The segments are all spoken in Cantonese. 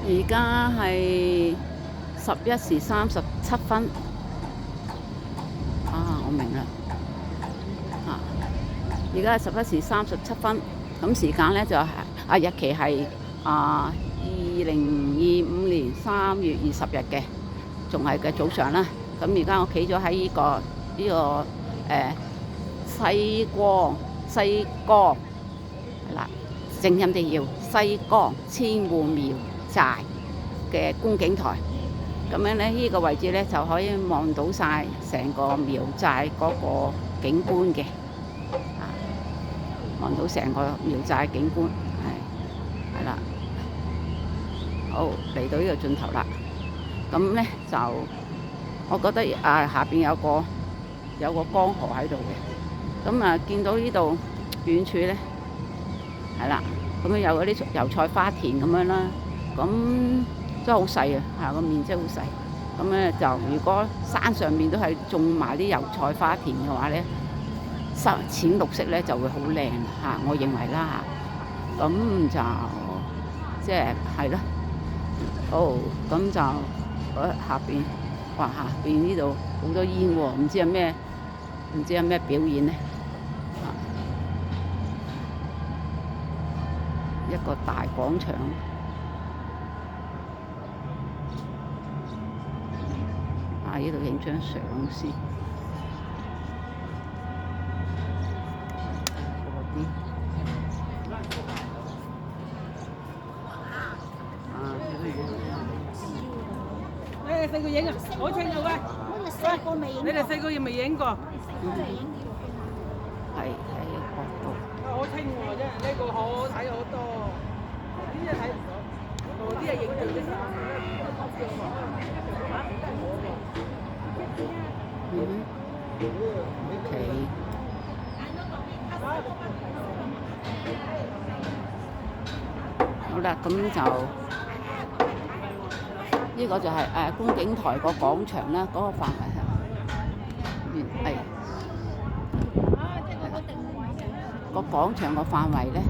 而家係11時37分。我明啦。而家係11時37分。咁時間咧就係日期係2025年3月20日嘅，仲係嘅早上啦。咁而家我企咗喺呢個西江係啦，正音地要西江千戶苗寨嘅觀景台。咁樣咧，呢個位置咧就可以望到晒成個苗寨嗰個景觀嘅，望到成個苗寨景觀，係啦。好，嚟到呢個盡頭啦。咁咧就我覺得下邊有個江河喺度嘅。咁見到呢度遠處咧係啦，咁樣有嗰啲油菜花田咁樣啦。咁真係好細啊！個面積好細。咁咧就如果山上面都係種埋啲油菜花田嘅話咧，淺綠色咧就會好靚嚇，我認為啦嚇。咁就即係咯。好，咁就下邊，哇！下邊呢度好多煙喎，唔知係咩表演咧？一個大廣場。呢度影張相先。你哋4個影啊，好清啊喂！你哋4個月未影過？係喺角度。好清喎，真係呢個好睇好多。啲嘢睇唔到，啲嘢影到啫。OK。好啦，咁就呢個就係觀景台個廣場啦，嗰個範圍係個廣場個範圍咧，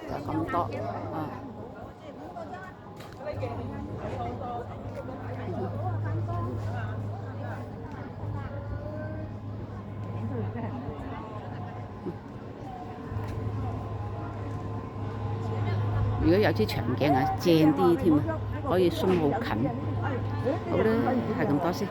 就咁多如果有支長鏡正啲添，可以鬆好近。好啦，係咁多先。